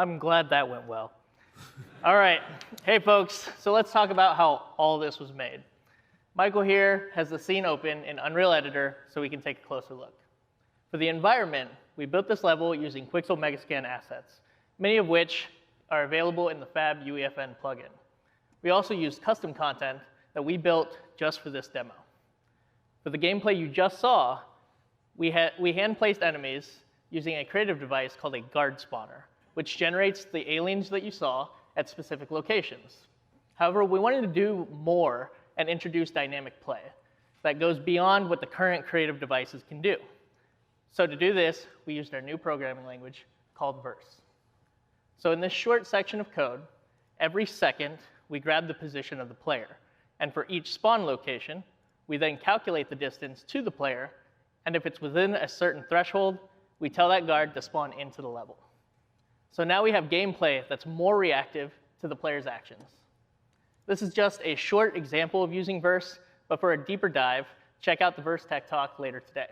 I'm glad that went well. All right. Hey, folks. So let's talk about how all this was made. Michael here has the scene open in Unreal Editor so we can take a closer look. For the environment, we built this level using Quixel Megascan assets, many of which are available in the Fab UEFN plugin. We also used custom content that we built just for this demo. For the gameplay you just saw, we hand-placed enemies using a creative device called a guard spawner, which generates the aliens that you saw at specific locations. However, we wanted to do more and introduce dynamic play that goes beyond what the current creative devices can do. So to do this, we used our new programming language called Verse. So in this short section of code, every second, we grab the position of the player. And for each spawn location, we then calculate the distance to the player. And if it's within a certain threshold, we tell that guard to spawn into the level. So now we have gameplay that's more reactive to the player's actions. This is just a short example of using Verse, but for a deeper dive, check out the Verse Tech Talk later today.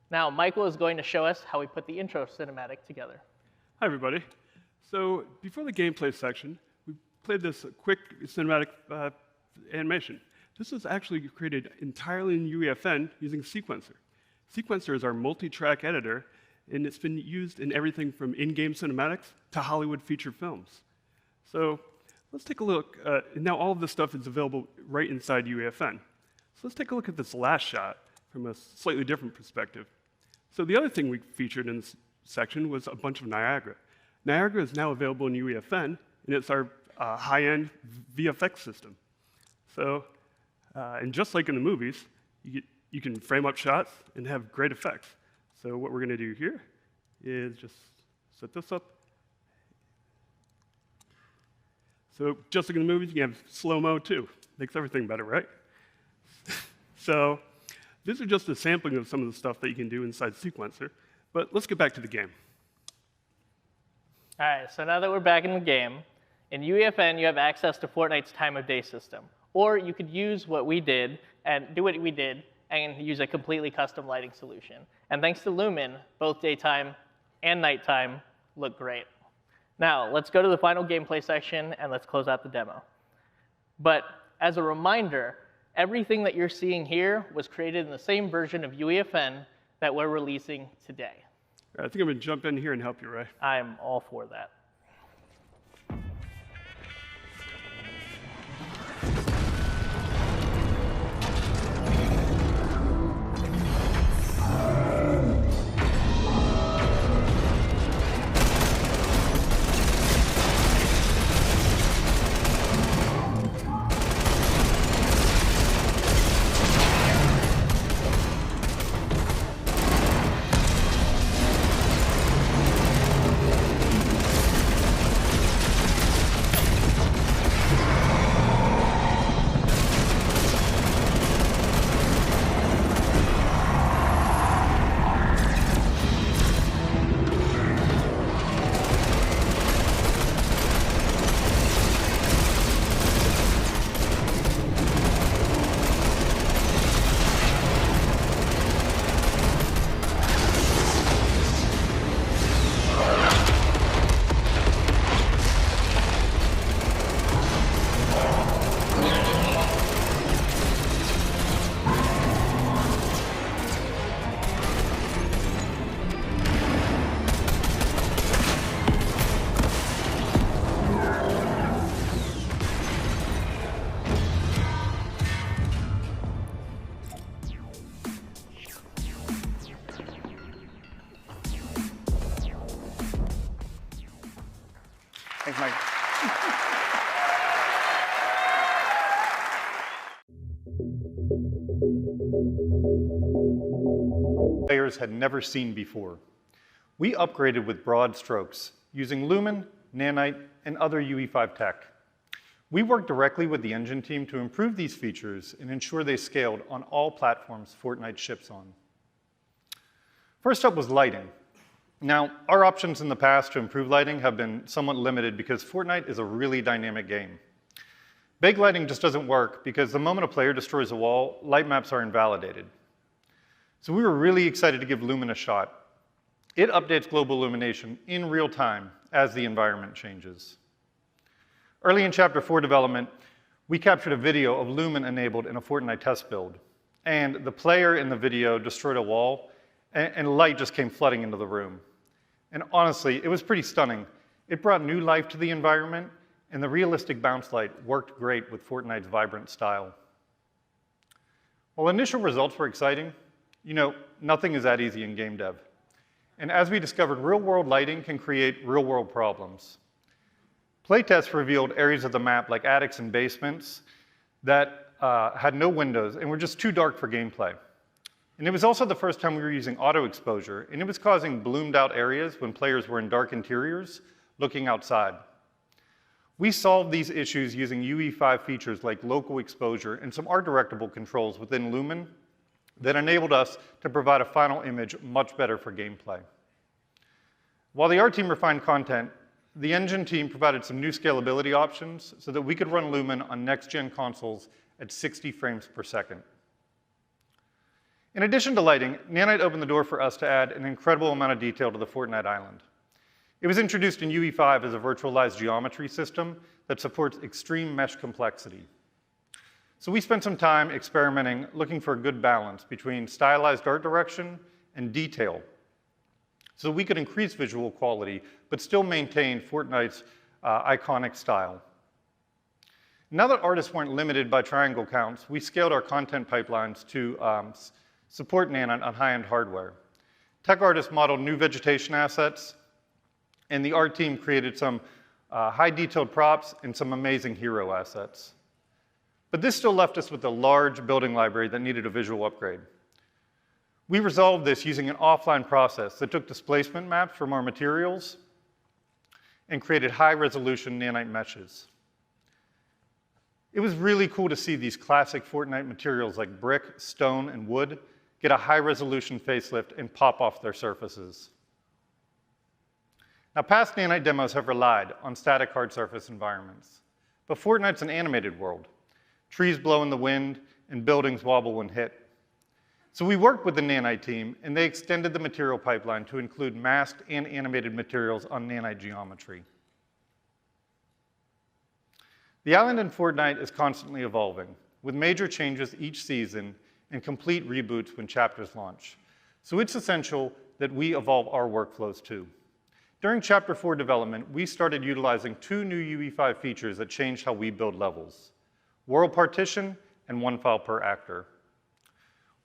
Now, Michael is going to show us how we put the intro cinematic together. Hi, everybody. So before the gameplay section, we played this quick cinematic animation. This was actually created entirely in UEFN using Sequencer. Sequencer is our multi-track editor, and it's been used in everything from in-game cinematics to Hollywood feature films. So let's take a look. Now all of this stuff is available right inside UEFN. So let's take a look at this last shot from a slightly different perspective. So the other thing we featured in this section was a bunch of Niagara. Niagara is now available in UEFN, and it's our high-end VFX system. So, and just like in the movies, you can frame up shots and have great effects. So what we're going to do here is just set this up. So just like in the movies, you can have slow-mo too. Makes everything better, right? So these are just a sampling of some of the stuff that you can do inside Sequencer. But let's get back to the game. All right, so now that we're back in the game, in UEFN, you have access to Fortnite's time of day system. Or you could use what we did and do what we did and use a completely custom lighting solution. And thanks to Lumen, both daytime and nighttime look great. Now, let's go to the final gameplay section and let's close out the demo. But as a reminder, everything that you're seeing here was created in the same version of UEFN that we're releasing today. I think I'm going to jump in here and help you, Ray. I'm all for that. Thanks, Mike. Players had never seen before. We upgraded with broad strokes, using Lumen, Nanite, and other UE5 tech. We worked directly with the engine team to improve these features and ensure they scaled on all platforms Fortnite ships on. First up was lighting. Now, our options in the past to improve lighting have been somewhat limited because Fortnite is a really dynamic game. Big lighting just doesn't work because the moment a player destroys a wall, light maps are invalidated. So we were really excited to give Lumen a shot. It updates global illumination in real time as the environment changes. Early in Chapter 4 development, we captured a video of Lumen enabled in a Fortnite test build. And the player in the video destroyed a wall, and light just came flooding into the room. And honestly, it was pretty stunning. It brought new life to the environment, and the realistic bounce light worked great with Fortnite's vibrant style. While initial results were exciting, nothing is that easy in game dev. And as we discovered, real-world lighting can create real-world problems. Playtests revealed areas of the map, like attics and basements, that had no windows and were just too dark for gameplay. And it was also the first time we were using auto exposure, and it was causing bloomed-out areas when players were in dark interiors looking outside. We solved these issues using UE5 features like local exposure and some art-directable controls within Lumen that enabled us to provide a final image much better for gameplay. While the art team refined content, the engine team provided some new scalability options so that we could run Lumen on next-gen consoles at 60 frames per second. In addition to lighting, Nanite opened the door for us to add an incredible amount of detail to the Fortnite island. It was introduced in UE5 as a virtualized geometry system that supports extreme mesh complexity. So we spent some time experimenting, looking for a good balance between stylized art direction and detail, so we could increase visual quality, but still maintain Fortnite's iconic style. Now that artists weren't limited by triangle counts, we scaled our content pipelines to support Nanite on high-end hardware. Tech artists modeled new vegetation assets, and the art team created some high-detailed props and some amazing hero assets. But this still left us with a large building library that needed a visual upgrade. We resolved this using an offline process that took displacement maps from our materials and created high-resolution nanite meshes. It was really cool to see these classic Fortnite materials like brick, stone, and wood get a high-resolution facelift and pop off their surfaces. Now, past nanite demos have relied on static hard surface environments, but Fortnite's an animated world. Trees blow in the wind, and buildings wobble when hit. So we worked with the Nanite team, and they extended the material pipeline to include masked and animated materials on nanite geometry. The island in Fortnite is constantly evolving, with major changes each season and complete reboots when chapters launch. So it's essential that we evolve our workflows too. During Chapter 4 development, we started utilizing 2 new UE5 features that changed how we build levels: World Partition and one file per actor.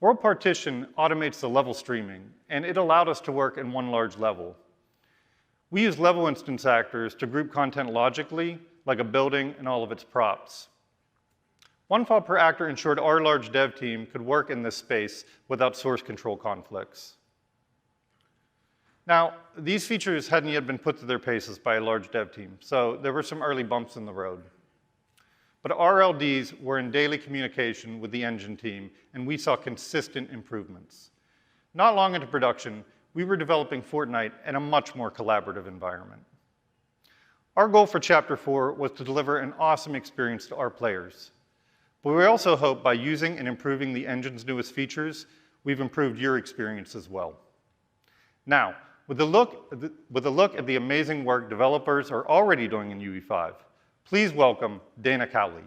World Partition automates the level streaming, and it allowed us to work in one large level. We use level instance actors to group content logically, like a building and all of its props. One file per actor ensured our large dev team could work in this space without source control conflicts. Now, these features hadn't yet been put to their paces by a large dev team, so there were some early bumps in the road. But RLDs were in daily communication with the engine team, and we saw consistent improvements. Not long into production, we were developing Fortnite in a much more collaborative environment. Our goal for Chapter 4 was to deliver an awesome experience to our players. But we also hope by using and improving the engine's newest features, we've improved your experience as well. Now, with a look at the amazing work developers are already doing in UE5, please welcome Dana Cowley.